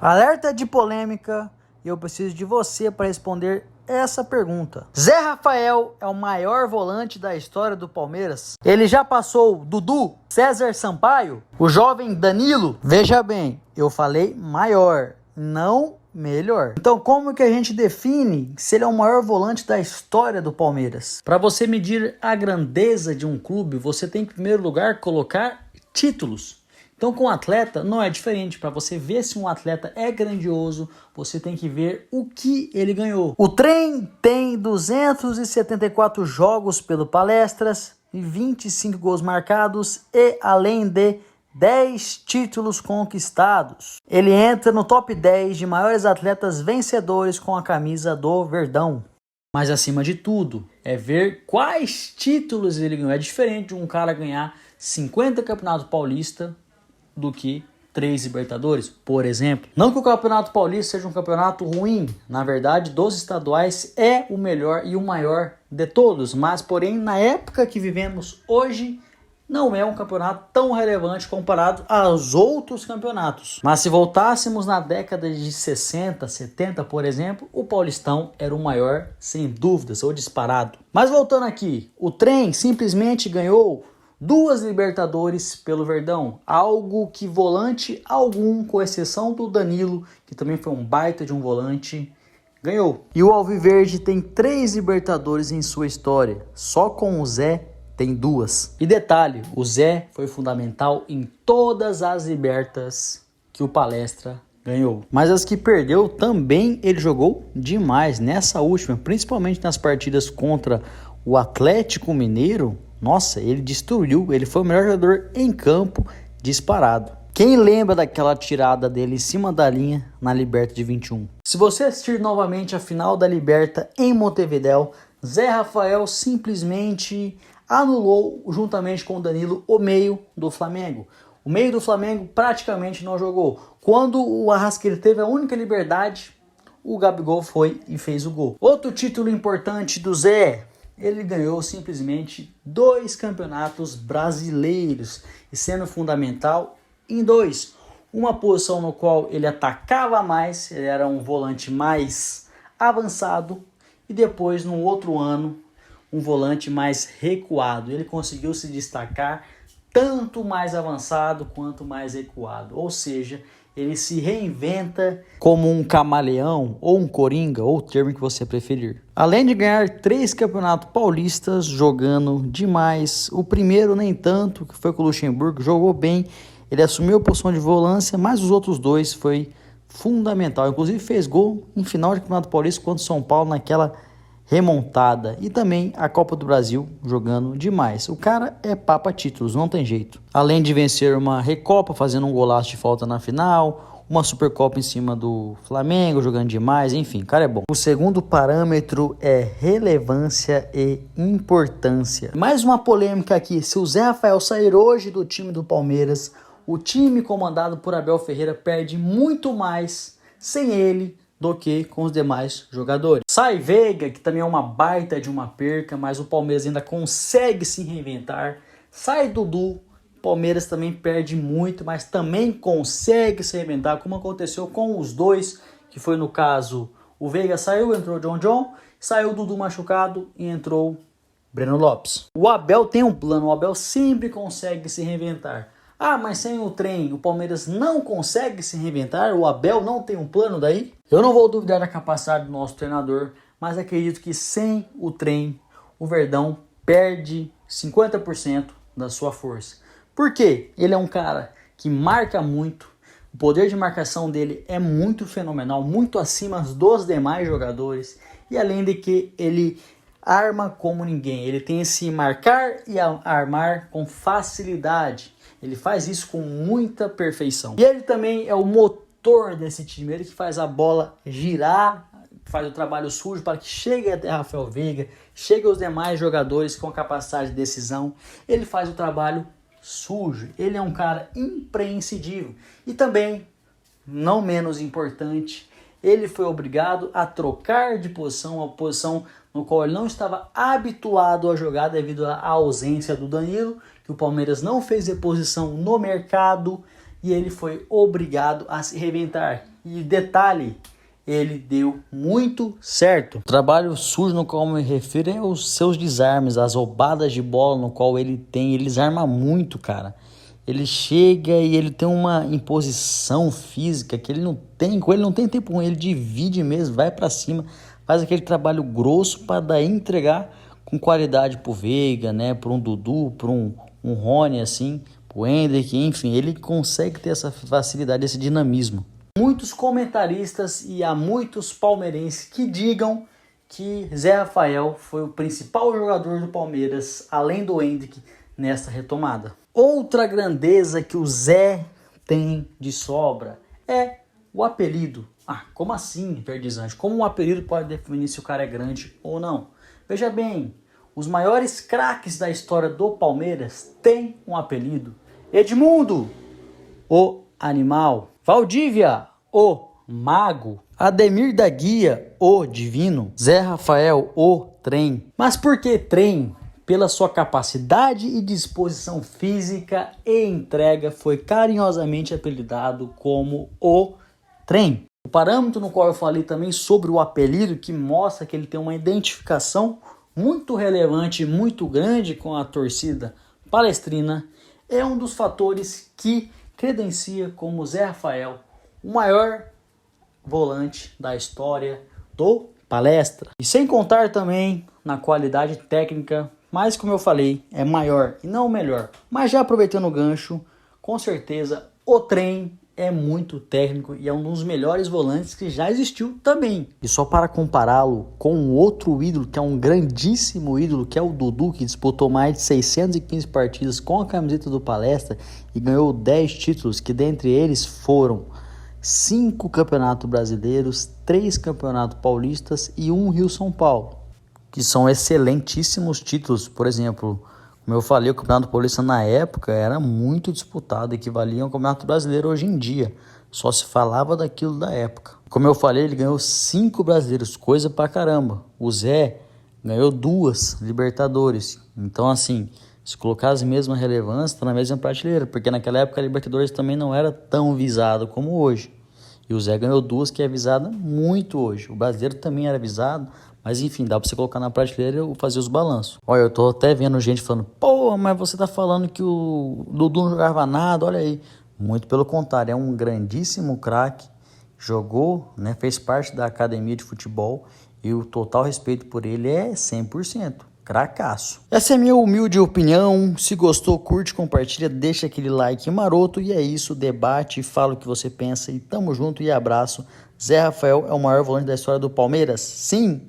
Alerta de polêmica, e eu preciso de você para responder essa pergunta. Zé Rafael é o maior volante da história do Palmeiras? Ele já passou Dudu, César Sampaio, o jovem Danilo? Veja bem, eu falei maior, não melhor. Então, como que a gente define se ele é o maior volante da história do Palmeiras? Para você medir a grandeza de um clube, você tem que, em primeiro lugar, colocar títulos. Então, com o atleta não é diferente. Para você ver se um atleta é grandioso, você tem que ver o que ele ganhou. O Trem tem 274 jogos pelo Palestras e 25 gols marcados e além de 10 títulos conquistados. Ele entra no top 10 de maiores atletas vencedores com a camisa do Verdão. Mas acima de tudo, é ver quais títulos ele ganhou. É diferente de um cara ganhar 50 Campeonato Paulista do que 3 Libertadores, por exemplo. Não que o Campeonato Paulista seja um campeonato ruim, na verdade, dos estaduais é o melhor e o maior de todos, mas porém, na época que vivemos hoje, não é um campeonato tão relevante comparado aos outros campeonatos. Mas se voltássemos na década de 60, 70, por exemplo, o Paulistão era o maior, sem dúvidas, ou disparado. Mas voltando aqui, o Trem simplesmente ganhou 2 Libertadores pelo Verdão, algo que volante algum, com exceção do Danilo, que também foi um baita de um volante, ganhou. E o Alviverde tem 3 Libertadores em sua história, só com o Zé tem 2. E detalhe, o Zé foi fundamental em todas as Libertas que o Palestra ganhou. Mas as que perdeu também ele jogou demais. Nessa última, principalmente nas partidas contra o Atlético Mineiro, nossa, ele destruiu, ele foi o melhor jogador em campo, disparado. Quem lembra daquela tirada dele em cima da linha na Liberta de 21? Se você assistir novamente a final da Liberta em Montevidéu, Zé Rafael simplesmente anulou, juntamente com o Danilo, o meio do Flamengo. O meio do Flamengo praticamente não jogou. Quando o Arrascaeta teve a única liberdade, o Gabigol foi e fez o gol. Outro título importante do Zé, ele ganhou simplesmente 2 campeonatos brasileiros, e sendo fundamental em 2. Uma posição no qual ele atacava mais, ele era um volante mais avançado, e depois, no outro ano, um volante mais recuado. Ele conseguiu se destacar tanto mais avançado quanto mais recuado. Ou seja, ele se reinventa como um camaleão ou um coringa, ou o termo que você preferir. Além de ganhar 3 campeonatos paulistas jogando demais, o primeiro nem tanto, que foi com o Luxemburgo, jogou bem, ele assumiu a posição de volância, mas os outros 2 foi fundamental. Inclusive fez gol em final de campeonato paulista contra o São Paulo naquela remontada, e também a Copa do Brasil jogando demais. O cara é papa títulos, não tem jeito. Além de vencer uma Recopa fazendo um golaço de falta na final, uma Supercopa em cima do Flamengo jogando demais, enfim, o cara é bom. O segundo parâmetro é relevância e importância. Mais uma polêmica aqui, se o Zé Rafael sair hoje do time do Palmeiras, o time comandado por Abel Ferreira perde muito mais sem ele do que com os demais jogadores. Sai Veiga, que também é uma baita de uma perca, mas o Palmeiras ainda consegue se reinventar. Sai Dudu, o Palmeiras também perde muito, mas também consegue se reinventar, como aconteceu com os 2, que foi no caso, o Veiga saiu, entrou o John, saiu o Dudu machucado e entrou Breno Lopes. O Abel tem um plano, o Abel sempre consegue se reinventar. Ah, mas sem o Trem, o Palmeiras não consegue se reinventar? O Abel não tem um plano daí? Eu não vou duvidar da capacidade do nosso treinador, mas acredito que sem o Trem, o Verdão perde 50% da sua força. Por quê? Ele é um cara que marca muito, o poder de marcação dele é muito fenomenal, muito acima dos demais jogadores, e além de que ele arma como ninguém, ele tem esse marcar e armar com facilidade. Ele faz isso com muita perfeição. E ele também é o motor desse time. Ele que faz a bola girar, faz o trabalho sujo para que chegue até Rafael Veiga, chegue aos demais jogadores com capacidade de decisão. Ele faz o trabalho sujo. Ele é um cara imprescindível. E também, não menos importante, ele foi obrigado a trocar de posição, uma posição no qual ele não estava habituado a jogar devido à ausência do Danilo, que o Palmeiras não fez reposição no mercado, e ele foi obrigado a se reinventar. E detalhe, ele deu muito certo. O trabalho sujo no qual eu me refiro é os seus desarmes, as roubadas de bola no qual ele tem. Ele desarma muito, cara. Ele chega e ele tem uma imposição física que ele não tem, com ele não tem tempo ruim, ele divide mesmo, vai pra cima, faz aquele trabalho grosso para daí entregar com qualidade pro Veiga, né, pro um Dudu, pro um Rony assim, pro Endrick, enfim, ele consegue ter essa facilidade, esse dinamismo. Muitos comentaristas e há muitos palmeirenses que digam que Zé Rafael foi o principal jogador do Palmeiras, além do Endrick, nessa retomada. Outra grandeza que o Zé tem de sobra é o apelido. Ah, como assim, Verdizante? Como um apelido pode definir se o cara é grande ou não? Veja bem, os maiores craques da história do Palmeiras têm um apelido. Edmundo, o Animal. Valdívia, o Mago. Ademir da Guia, o Divino. Zé Rafael, o Trem. Mas por que Trem? Pela sua capacidade e disposição física e entrega, foi carinhosamente apelidado como o Trem. O parâmetro no qual eu falei também sobre o apelido, que mostra que ele tem uma identificação muito relevante, muito grande com a torcida palestrina, é um dos fatores que credencia como Zé Rafael o maior volante da história do Palestra. E sem contar também na qualidade técnica, mas como eu falei, é maior e não o melhor. Mas já aproveitando o gancho, com certeza o Trem é muito técnico e é um dos melhores volantes que já existiu também. E só para compará-lo com um outro ídolo, que é um grandíssimo ídolo, que é o Dudu, que disputou mais de 615 partidas com a camiseta do Palestra e ganhou 10 títulos, que dentre eles foram 5 campeonatos brasileiros, 3 campeonatos paulistas e 1 Rio-São Paulo, que são excelentíssimos títulos. Por exemplo, como eu falei, o Campeonato Paulista na época era muito disputado, equivalia ao Campeonato Brasileiro hoje em dia. Só se falava daquilo da época. Como eu falei, ele ganhou 5 brasileiros, coisa pra caramba. O Zé ganhou 2 Libertadores. Então, assim, se colocar as mesmas relevâncias, tá na mesma prateleira, porque naquela época a Libertadores também não era tão visado como hoje. E o Zé ganhou 2, que é visada muito hoje. O brasileiro também era visado, mas enfim, dá pra você colocar na prateleira e fazer os balanços. Olha, eu tô até vendo gente falando, pô, mas você tá falando que o Dudu não jogava nada, olha aí. Muito pelo contrário, é um grandíssimo craque, jogou, né, fez parte da academia de futebol e o total respeito por ele é 100%. Cracaço. Essa é a minha humilde opinião. Se gostou, curte, compartilha, deixa aquele like maroto. E é isso, debate, fala o que você pensa. E tamo junto e abraço. Zé Rafael é o maior volante da história do Palmeiras? Sim!